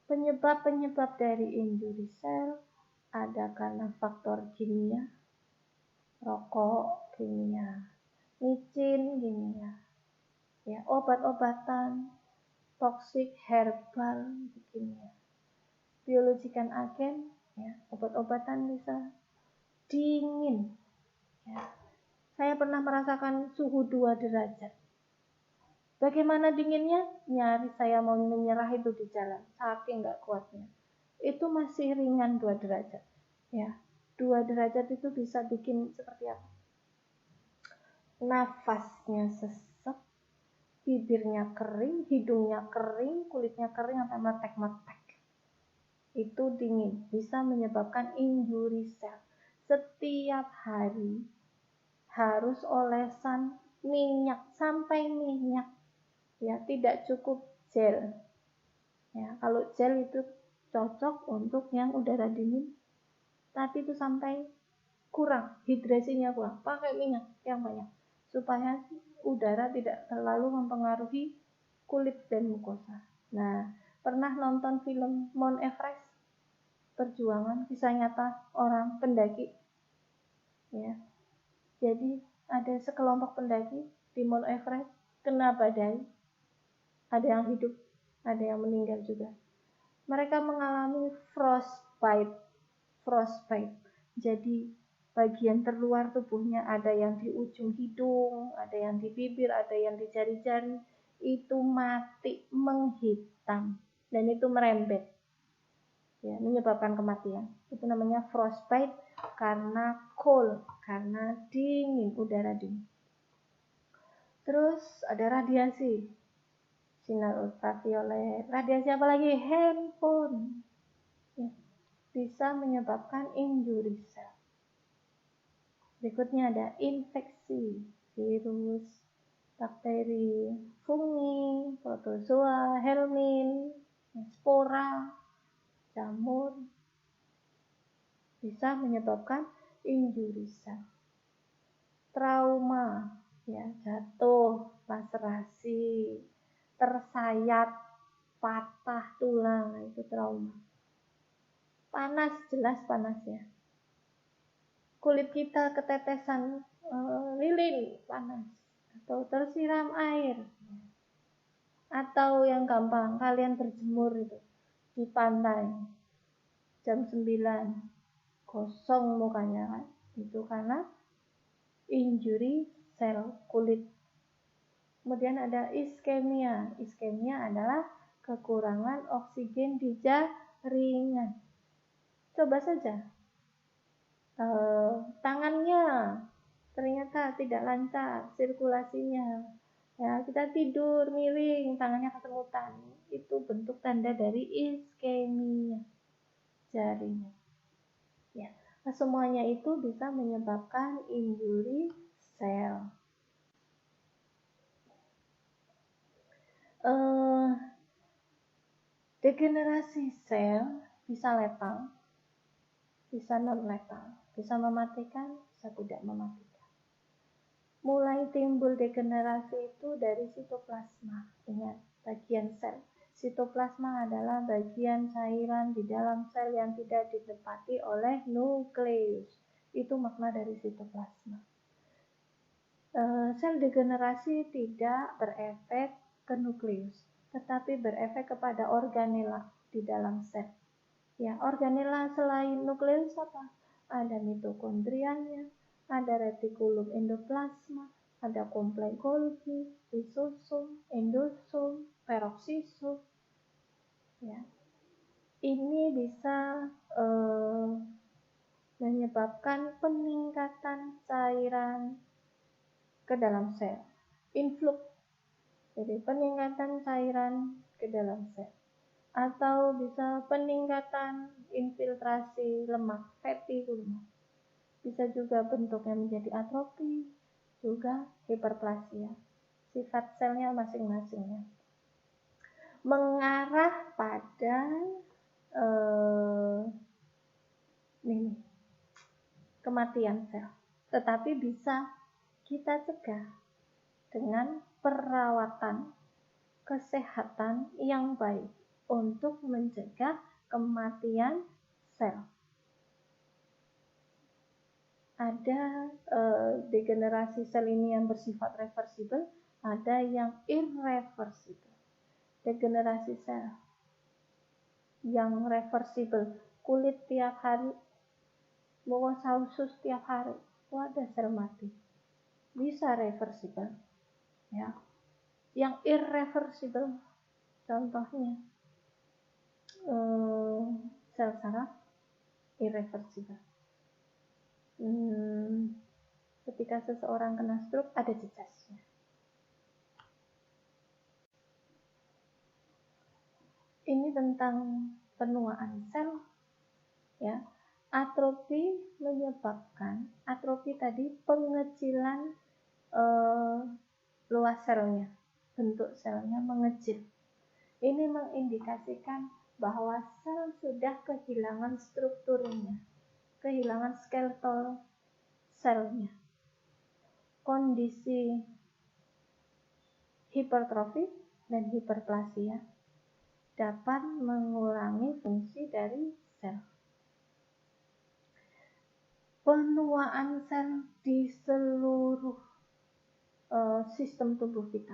Penyebab-penyebab dari injury sel ada karena faktor kimia, rokok kimia, micin kimia, ya, obat-obatan, toksik herbal kimia, biologikan agen, ya, obat-obatan bisa, dingin, ya. Saya pernah merasakan suhu 2 derajat. Bagaimana dinginnya? Nyaris saya mau menyerah itu di jalan, saking nggak kuatnya. Itu masih ringan 2 derajat. Ya, 2 derajat itu bisa bikin seperti apa? Nafasnya sesek, bibirnya kering, hidungnya kering, kulitnya kering sampai meletek-meletek. Itu dingin, bisa menyebabkan injury sel. Setiap hari harus olesan minyak sampai minyak. Ya, tidak cukup gel. Ya, kalau gel itu cocok untuk yang udara dingin, tapi itu sampai kurang, hidrasinya kurang, pakai minyak yang banyak supaya udara tidak terlalu mempengaruhi kulit dan mukosa. Nah, pernah nonton film Mount Everest? Perjuangan kisah nyata orang pendaki. Ya. Jadi ada sekelompok pendaki di Mount Everest kena badai. Ada yang hidup, ada yang meninggal juga. Mereka mengalami frostbite. Jadi bagian terluar tubuhnya ada yang di ujung hidung, ada yang di bibir, ada yang di jari-jari, itu mati menghitam dan itu merembet. Ya, menyebabkan kematian. Itu namanya frostbite karena cold, karena dingin, udara dingin. Terus ada radiasi. Sinar ultraviolet, radiasi apa lagi? Handphone. Ya, bisa menyebabkan injury sel. Berikutnya ada infeksi, virus, bakteri, fungi, protozoa, helmin, spora, jamur, bisa menyebabkan injury sel. Trauma, ya, jatuh, laserasi, tersayat, patah tulang, itu trauma. Panas, jelas panas ya. Kulit kita ketetesan lilin, panas, atau tersiram air, atau yang gampang kalian berjemur itu di pantai jam 9 kosong mukanya kan, itu karena injury sel kulit. Kemudian ada iskemia. Iskemia adalah kekurangan oksigen di jaringan. Coba saja, tangannya ternyata tidak lancar sirkulasinya. Ya, kita tidur miring, tangannya kesemutan. Itu bentuk tanda dari iskemia jaringan. Ya, semuanya itu bisa menyebabkan injury sel. Degenerasi sel bisa letal, bisa non-letal, bisa mematikan, bisa tidak mematikan. Mulai timbul degenerasi itu dari sitoplasma. Ingat, bagian sel. Sitoplasma adalah bagian cairan di dalam sel yang tidak ditempati oleh nukleus. Itu makna dari sitoplasma. Sel degenerasi tidak berefek ke nukleus, tetapi berefek kepada organela di dalam sel. Ya, organela selain nukleus apa? Ada mitokondrianya, ada retikulum endoplasma, ada kompleks Golgi, lisosom, endosom, peroksisom. Ya. Ini bisa menyebabkan peningkatan cairan ke dalam sel. Influx, jadi peningkatan cairan ke dalam sel. Atau bisa peningkatan infiltrasi lemak, fatty lemak. Bisa juga bentuknya menjadi atrofi, juga hiperplasia. Sifat selnya masing-masingnya mengarah pada kematian sel. Tetapi bisa kita cegah dengan perawatan kesehatan yang baik. untuk mencegah kematian sel. Ada degenerasi sel ini yang bersifat reversibel, ada yang irreversibel. Degenerasi sel yang reversibel, kulit tiap hari, bawah usus tiap hari, ada sel mati, bisa reversibel. Ya. Yang irreversibel, contohnya sel saraf, irreversibel. Ketika seseorang kena stroke, ada jejaknya. Ini tentang penuaan sel, ya. Atrofi menyebabkan, atrofi tadi pengecilan luas selnya, bentuk selnya mengecil. Ini mengindikasikan bahwa sel sudah kehilangan strukturnya, kehilangan skeletal selnya. Kondisi hipertrofi dan hiperplasia dapat mengurangi fungsi dari sel. Penuaan sel di seluruh sistem tubuh kita.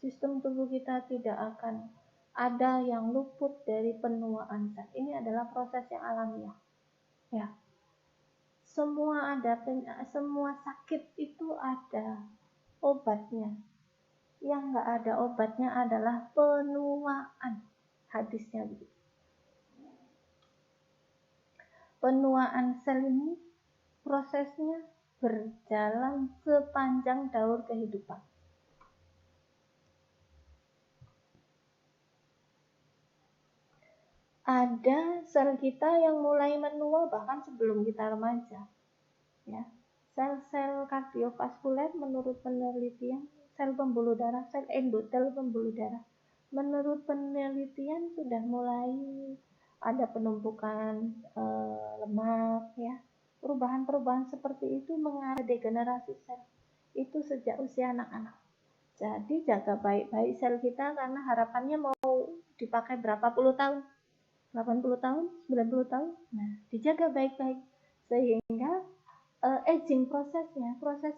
Sistem tubuh kita tidak akan ada yang luput dari penuaan sel. Ini adalah proses yang alamiah. Ya. Semua sakit itu ada obatnya. Yang enggak ada obatnya adalah penuaan. Hadisnya begitu. Penuaan sel ini prosesnya berjalan sepanjang daur kehidupan. Ada sel kita yang mulai menua bahkan sebelum kita remaja. Ya. Sel-sel kardiovaskuler menurut penelitian, sel pembuluh darah, sel endotel pembuluh darah, menurut penelitian sudah mulai ada penumpukan lemak, ya. Perubahan-perubahan seperti itu mengarah degenerasi sel. Itu sejak usia anak-anak. Jadi jaga baik-baik sel kita karena harapannya mau dipakai berapa puluh tahun. 80 tahun, 90 tahun. Nah, dijaga baik-baik sehingga aging prosesnya, proses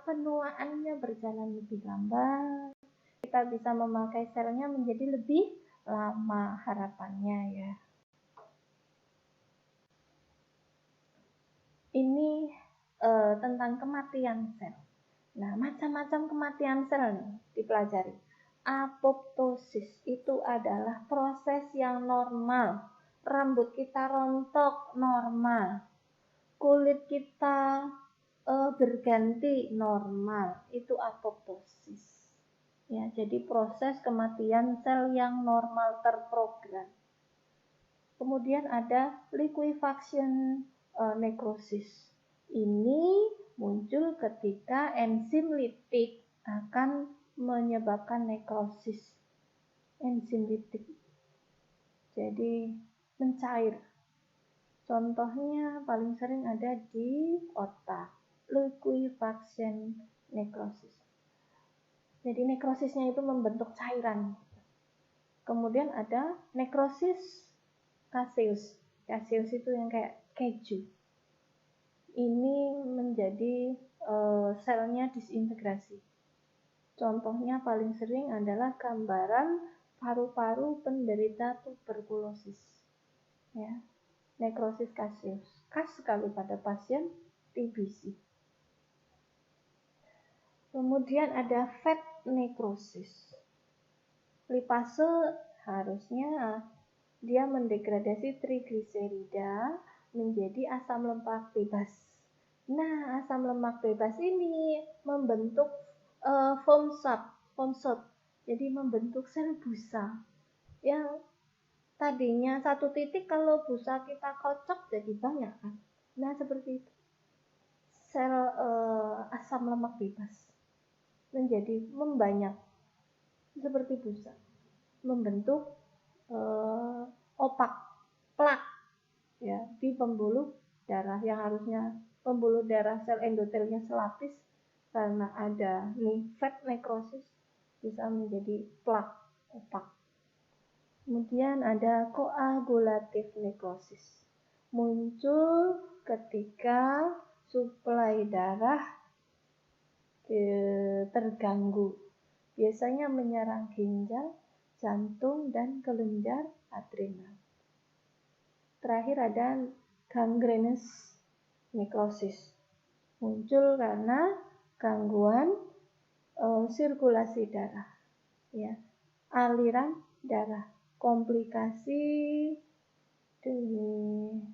penuaannya berjalan lebih lambat. Kita bisa memakai selnya menjadi lebih lama harapannya, ya. Ini tentang kematian sel. Nah, macam-macam kematian sel nih dipelajari. Apoptosis itu adalah proses yang normal. Rambut kita rontok normal. Kulit kita berganti normal. Itu apoptosis. Ya, jadi proses kematian sel yang normal terprogram. Kemudian ada liquefaction necrosis. Ini muncul ketika enzim lipid akan menyebabkan nekrosis. Enzim lipid jadi mencair. Contohnya paling sering ada di otak, liquefaction necrosis. Jadi nekrosisnya itu membentuk cairan. Kemudian ada nekrosis caseus. Caseus itu yang kayak keju. Ini menjadi selnya disintegrasi. Contohnya paling sering adalah gambaran paru-paru penderita tuberkulosis. Ya, nekrosis caseus. Khas sekali pada pasien TBC. Kemudian ada fat necrosis. Lipase harusnya dia mendegradasi trigliserida menjadi asam lemak bebas. Nah, asam lemak bebas ini membentuk foam shot. Jadi membentuk sel busa yang tadinya satu titik, kalau busa kita kocok jadi banyak kan. Nah, seperti itu. Sel asam lemak bebas menjadi membanyak seperti busa, membentuk opak, plak, ya, di pembuluh darah yang harusnya pembuluh darah sel endotelnya selapis, karena ada fat necrosis bisa menjadi plak, opak. Kemudian ada koagulatif nekrosis. Muncul ketika suplai darah terganggu. Biasanya menyerang ginjal, jantung, dan kelenjar adrenal. Terakhir ada gangrenous nekrosis. Muncul karena gangguan sirkulasi darah, ya, aliran darah, komplikasi ditambah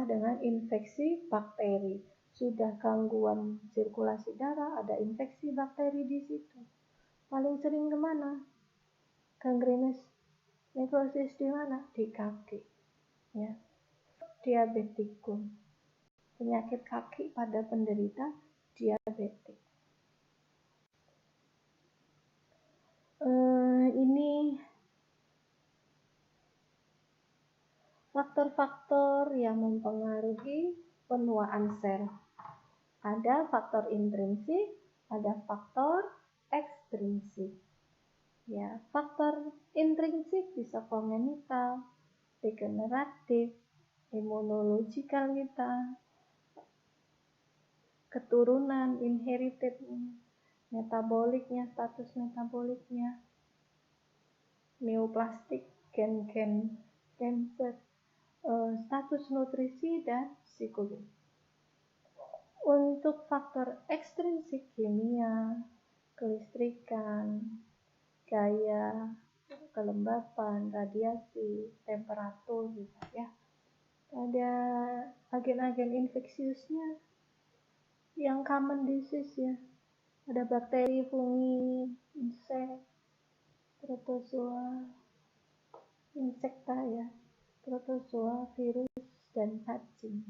dengan infeksi bakteri. Sudah gangguan sirkulasi darah, ada infeksi bakteri di situ. Paling sering kemana? Gangrenous nekrosis di mana? Di kaki, ya. Diabetikum, penyakit kaki pada penderita diabetik. Ini faktor-faktor yang mempengaruhi penuaan sel. Ada faktor intrinsik, ada faktor ekstrinsik. Ya, faktor intrinsik bisa kongenital, degeneratif, imunologikal kita, keturunan, inherited, metaboliknya, status metaboliknya, neoplastik, gen-gen cancer, status nutrisi, dan psikologi. Untuk faktor ekstrinsik kimia, kelistrikan, gaya, kelembapan, radiasi, temperatur, gitu ya. Ada agen-agen infeksiusnya yang common disease, ya. Ada bakteri, fungi, insek, protozoa, insekta, ya, protozoa, virus, dan cacing.